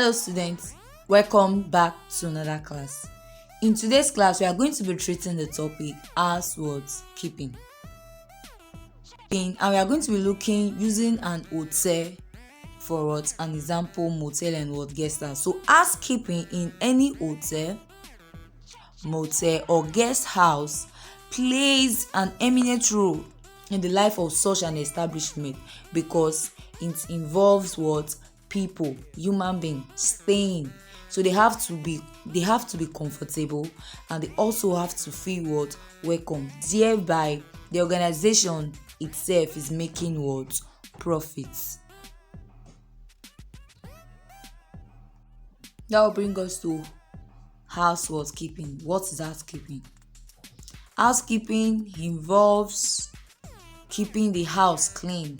Hello students, welcome back to another class. In today's class, we are going to be treating the topic housekeeping. And we are going to be looking using an hotel for what an example motel and what guest house. So housekeeping in any hotel, motel or guest house plays an eminent role in the life of such an establishment because it involves what people, human beings staying. So they have to be comfortable, and they also have to feel what welcome. Thereby, the organization itself is making what profits. That will bring us to housekeeping. What is housekeeping? Housekeeping involves keeping the house clean,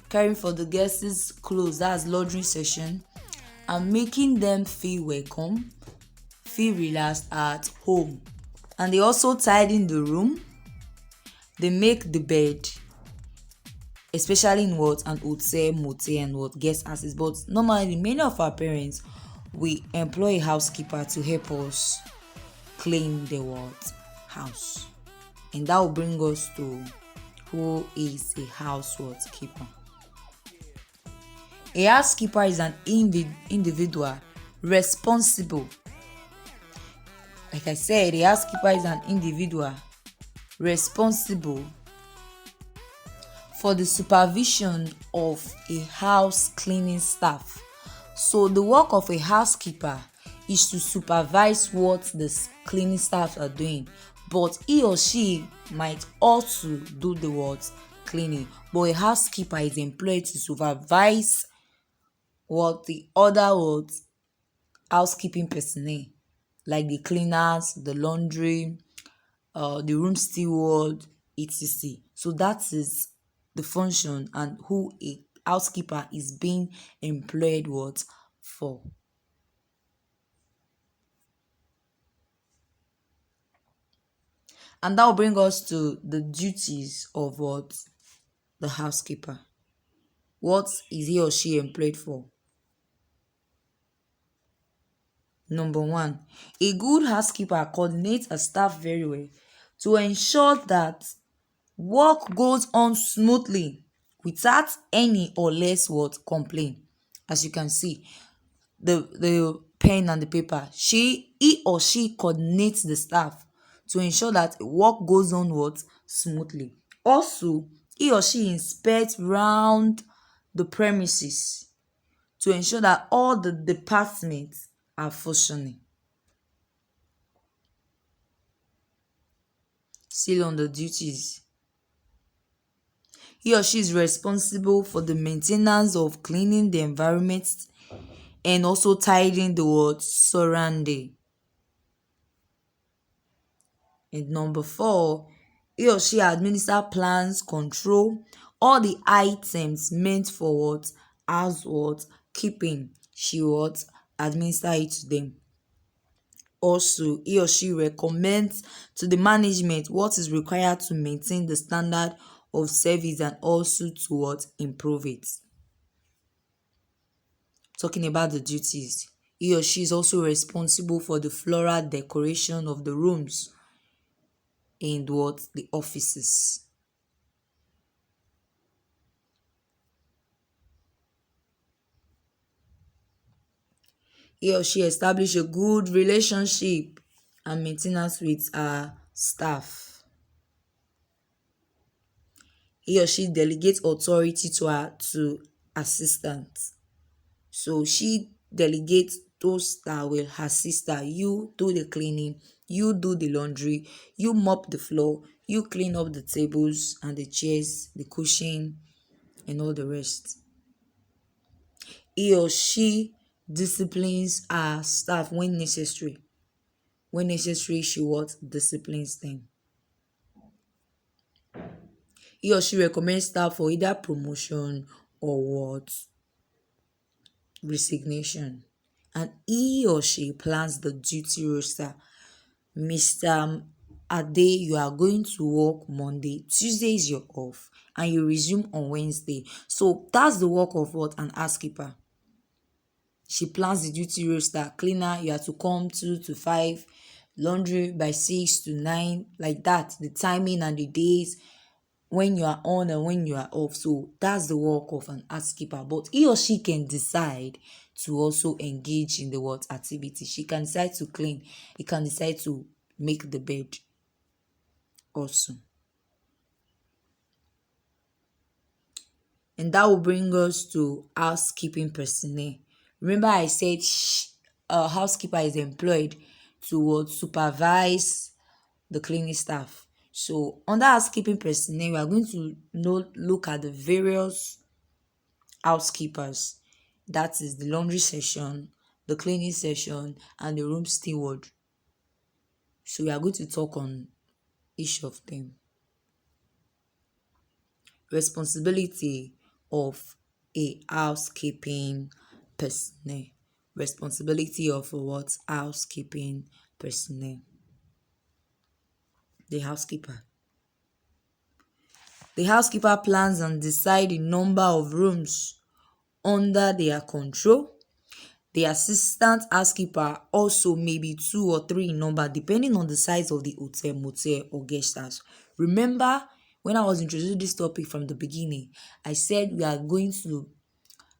caring for the guests' clothes, that's laundry session, and making them feel welcome, feel relaxed at home. And they also tidy the room, they make the bed, especially in what an hotel, motel, and what guest houses. But normally, many of our parents, we employ a housekeeper to help us clean the house. And that will bring us to who is a housekeeper. A housekeeper is an individual responsible. Like I said, a housekeeper is an individual responsible for the supervision of a house cleaning staff. So the work of a housekeeper is to supervise what the cleaning staff are doing, but he or she might also do the cleaning. But a housekeeper is employed to supervise what the other housekeeping personnel, like the cleaners, the laundry, the room steward, etc. So that is the function and who a housekeeper is being employed for. And that will bring us to the duties of the housekeeper. What is he or she employed for? Number 1, a good housekeeper coordinates her staff very well to ensure that work goes on smoothly without any or less complaint. As you can see, the pen and the paper, he or she coordinates the staff to ensure that work goes on smoothly. Also, he or she inspects round the premises to ensure that all the departments are functioning. Still on the duties, he or she is responsible for the maintenance of cleaning the environment and also tidying the surrounding. And number 4, he or she administer plans, control all the items meant for keeping. She administer it to them. Also, he or she recommends to the management what is required to maintain the standard of service and also to improve it. Talking about the duties, he or she is also responsible for the floral decoration of the rooms in the offices. He or she establish a good relationship and maintenance with her staff. He or she delegates authority to assistants. So she delegates those that will assist her. You do the cleaning, you do the laundry, you mop the floor, you clean up the tables and the chairs, the cushion, and all the rest. He or she disciplines her staff when necessary. When necessary, she disciplines them. He or she recommends staff for either promotion or resignation. And he or she plans the duty roster. Mr. Ade, you are going to work Monday, Tuesday is your off, and you resume on Wednesday. So that's the work of an housekeeper. She plans the duty roster. Cleaner, you have to come 2 to 5. Laundry by 6 to 9. Like that. The timing and the days when you are on and when you are off. So that's the work of an housekeeper. But he or she can decide to also engage in the what activity. She can decide to clean. He can decide to make the bed also. And that will bring us to housekeeping personnel. Remember I said a housekeeper is employed to supervise the cleaning staff. So under housekeeping personnel, we are going to look at the various housekeepers. That is the laundry session, the cleaning session, and the room steward. So we are going to talk on each of them. Responsibility of a housekeeping personnel. Responsibility of a what? Housekeeping personnel. The housekeeper. The housekeeper plans and decides the number of rooms under their control. The assistant housekeeper also may be 2 or 3 in number depending on the size of the hotel, motel or guest house. Remember when I was introducing this topic from the beginning, I said we are going to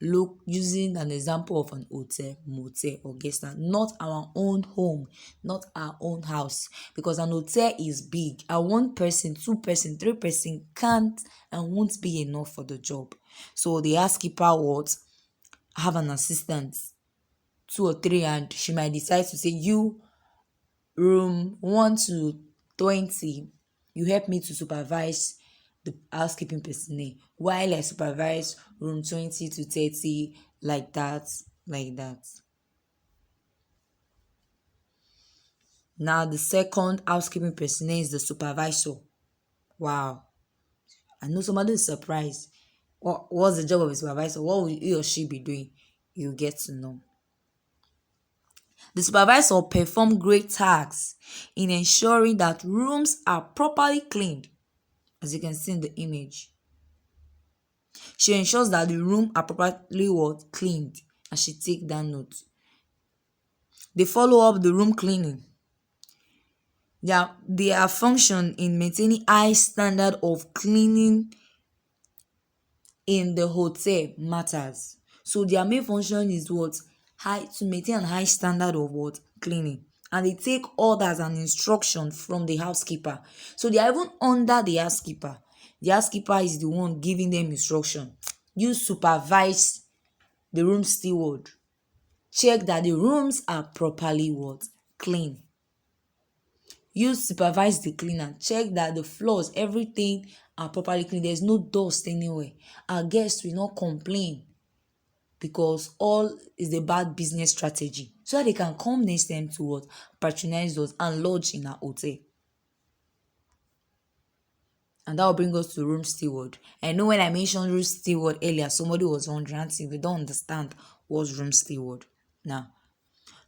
look using an example of an hotel, motel or guest house, not our own home, not our own house, because an hotel is big and 1 person, 2 person, 3 person can't and won't be enough for the job. So the housekeeper would have an assistant 2 or 3, and she might decide to say, you room 1 to 20, you help me to supervise the housekeeping personnel while I supervise room 20 to 30, like that. Now the second housekeeping personnel is the supervisor. Wow, I know somebody is surprised. What's the job of a supervisor? What will he or she be doing? You get to know. The supervisor performs great tasks in ensuring that rooms are properly cleaned, as you can see in the image. She ensures that the room are properly cleaned, and she take that note. They follow up the room cleaning. Their function in maintaining high standard of cleaning in the hotel matters. So their main function is to maintain a high standard of cleaning, and they take orders and instruction from the housekeeper. So they are even under the housekeeper. The housekeeper is the one giving them instruction. You supervise the room steward. Check that the rooms are properly clean. You supervise the cleaner. Check that the floors, everything are properly clean. There's no dust anywhere. Our guests will not complain, because all is a bad business strategy, so that they can come next time to patronize us and lodge in our hotel. And that will bring us to room steward. I know when I mentioned room steward earlier, somebody was wondering, if they don't understand what's room steward. Now,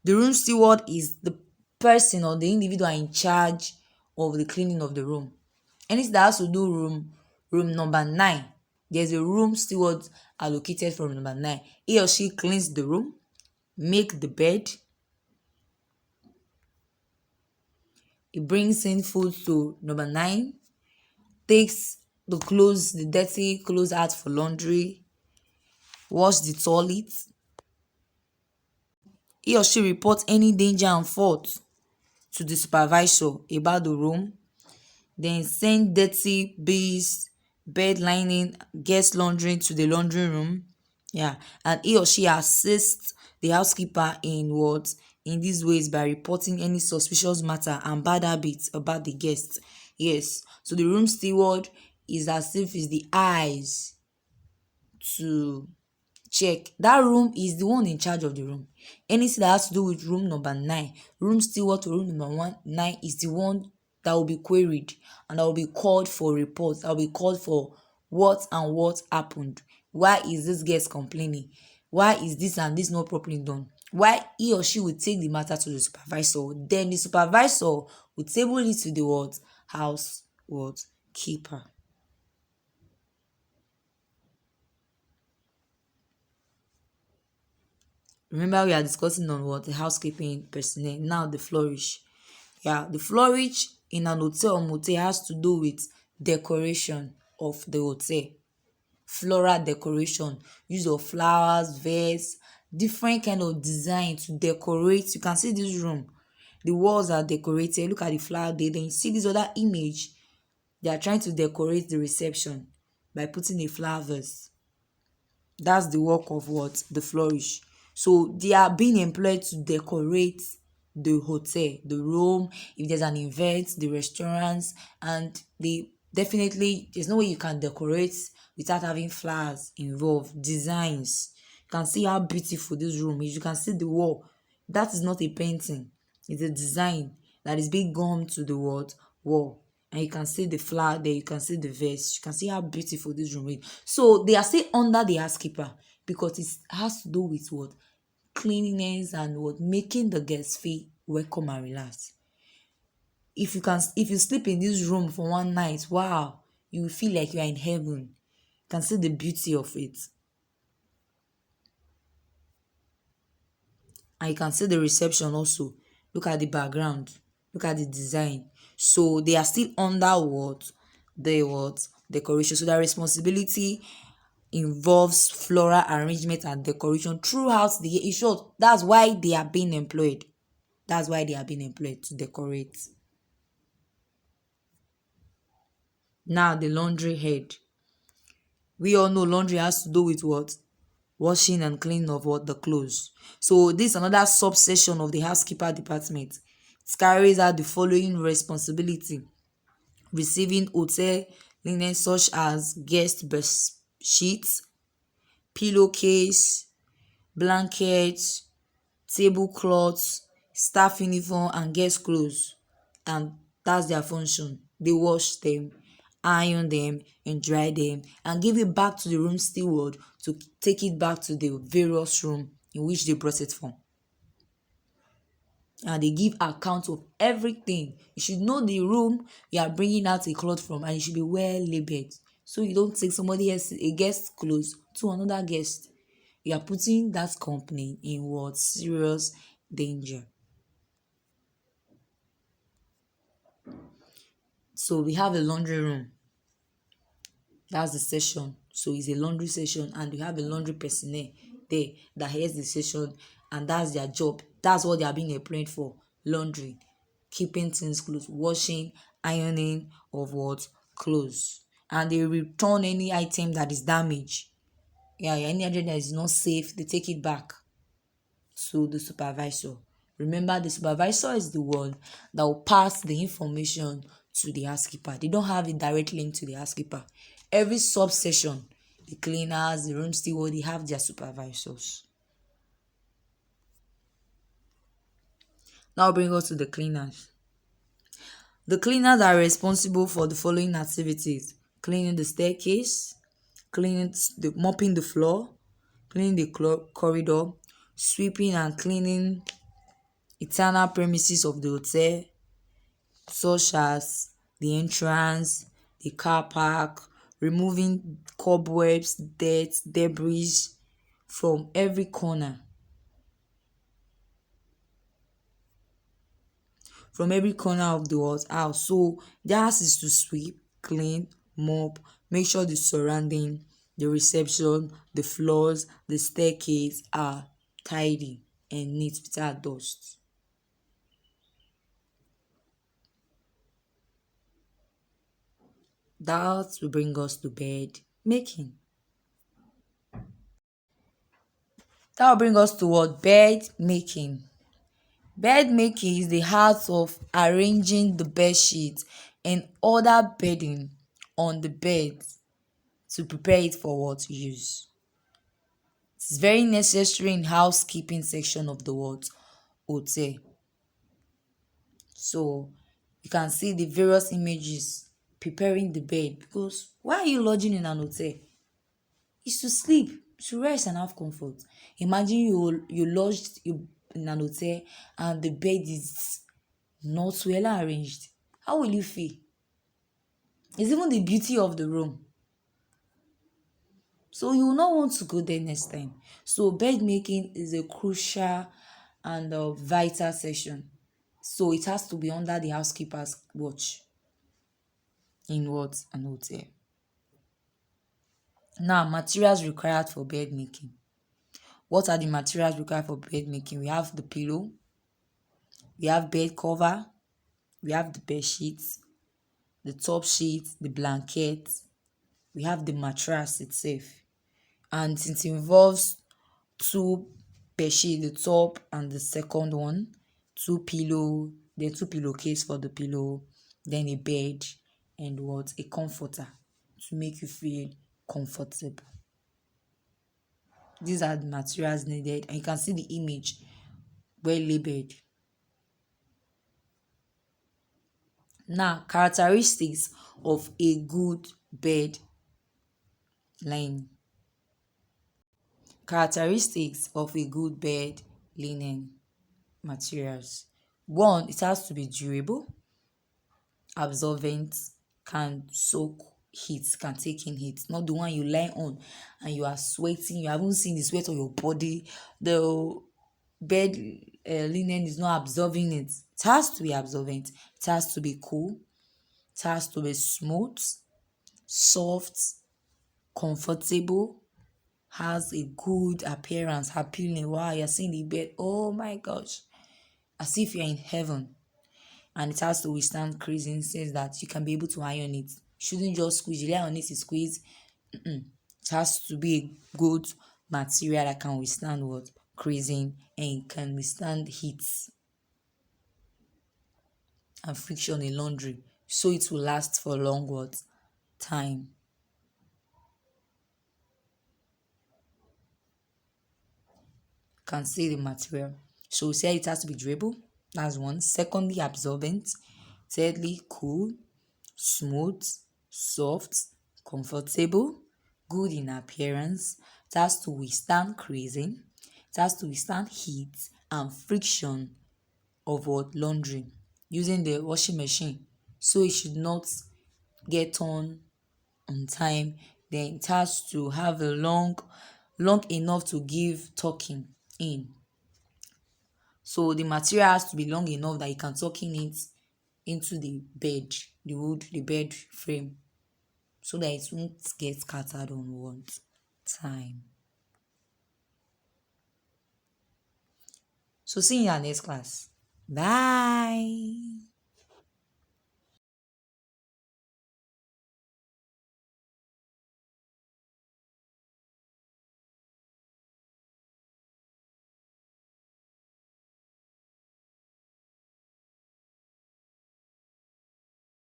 the room steward is the person or the individual in charge of the cleaning of the room. Anything that has to do room number 9, there's a room steward allocated for room number 9. He or she cleans the room, make the bed. He brings in food to number 9, takes the dirty clothes out for laundry, wash the toilet. He or she reports any danger and fault to the supervisor about the room. Then send dirty beads, bed lining, guest laundry to the laundry room. And he or she assists the housekeeper in these ways by reporting any suspicious matter and bad habits about the guests. Yes, so the room steward is as if is the eyes to check. That room is the one in charge of the room. Anything that has to do with room number 9, room steward to room number 9 is the one that will be queried, and that will be called for reports. That will be called for what happened. Why is this guest complaining? Why is this and this not properly done? Why he or she will take the matter to the supervisor. Then the supervisor will table it to the house keeper. Remember we are discussing on what the housekeeping personnel. Now the flourish. Yeah, the flourish in an hotel or motel has to do with decoration of the hotel. Floral decoration, use of flowers, vase, different kind of design to decorate. You can see this room, the walls are decorated. Look at the flower there. Then you see this other image. They are trying to decorate the reception by putting a flower vase. That's the work of what? The flourish. So they are being employed to decorate the hotel, the room, if there's an event, the restaurants, and they definitely, there's no way you can decorate without having flowers involved, designs. You can see how beautiful this room is. You can see the wall. That is not a painting. It's a design that is being gummed to the wall. And you can see the flower there, you can see the vase, you can see how beautiful this room is. So they are still under the housekeeper because it has to do with what? Cleanliness and what? Making the guests feel welcome and relaxed. If you sleep in this room for one night, wow, you will feel like you are in heaven. You can see the beauty of it. And you can see the reception also. Look at the background, look at the design. So they are still under what? The what? Decoration. So their responsibility involves floral arrangement and decoration throughout the year. In short, that's why they are being employed. That's why they are being employed, to decorate. Now the laundry head. We all know laundry has to do with what? Washing and cleaning of what? The clothes. So this is another subsection of the housekeeper department. It carries out the following responsibility: receiving hotel linen such as guest bed sheets, pillowcase, blankets, tablecloths, staff uniform and guest clothes. And that's their function. They wash them, iron them and dry them and give it back to the room steward to take it back to the various room in which they brought it from. And they give account of everything. You should know the room you are bringing out a cloth from, and it should be well labeled, so you don't take somebody else, a guest clothes, to another guest. You are putting that company in what? Serious danger. So we have a laundry room. That's the session. So it's a laundry session, and we have a laundry personnel there that heads the session, and that's their job. That's what they are being employed for. Laundry, keeping things close, washing, ironing of what? Clothes. And they return any item that is damaged. Yeah, any item that is not safe, they take it back to the supervisor. Remember, the supervisor is the one that will pass the information to the housekeeper. They don't have a direct link to the housekeeper. Every subsection, the cleaners, the room steward, they have their supervisors. Now bring us to the cleaners. The cleaners are responsible for the following activities: cleaning the staircase, mopping the floor, cleaning the corridor, sweeping and cleaning internal premises of the hotel, such as the entrance, the car park, removing cobwebs, dirt, debris from every corner. From every corner of the house. So theirs is to sweep, clean, mop, make sure the surrounding, the reception, the floors, the staircase are tidy and neat without dust. That will bring us to bed making. That will bring us to what? Bed making. Bed making is the art of arranging the bed sheet and other bedding on the bed to prepare it for what use. It's very necessary in housekeeping section of the hotel. So you can see the various images preparing the bed, because why are you lodging in an hotel? It's to sleep, to rest and have comfort. Imagine you lodged in an hotel and the bed is not well arranged. How will you feel? It's even the beauty of the room. So you will not want to go there next time. So bed making is a crucial and vital session. So it has to be under the housekeeper's watch in what an hotel. Now, materials required for bed making. What are the materials required for bed making? We have the pillow, we have bed cover, we have the bed sheets, the top sheet, the blanket, we have the mattress itself. And it involves two bed sheet, the top and the second one, two pillow, then two pillowcase for the pillow, then a bed, and what? A comforter to make you feel comfortable. These are the materials needed, and you can see the image well labeled. Now, characteristics of a good bed linen. Characteristics of a good bed linen materials. One, it has to be durable, absorbent, can soak heat, can take in heat. Not the one you lie on and you are sweating, you haven't seen the sweat on your body. The bed linen is not absorbing it. It has to be absorbent. It has to be cool. It has to be smooth, soft, comfortable, has a good appearance, appealing. Wow, you're seeing the bed. Oh my gosh. As if you're in heaven. And it has to withstand creasing, says that you can be able to iron it. You shouldn't just squeeze. You lay on it, you squeeze. It has to be a good material that can withstand what? Creasing, and can withstand heat and friction in laundry. So it will last for long what? Time. Can see the material. So we said it has to be durable. That's one. Secondly, absorbent. Thirdly, cool, smooth, soft, comfortable, good in appearance. It has to withstand creasing. It has to withstand heat and friction of what? Laundry using the washing machine. So it should not get on time. Then it has to have a long enough to give tucking in. So the material has to be long enough that you can tuck in it into the bed, the wood, the bed frame, so that it won't get scattered on one time. So see you in our next class. Bye.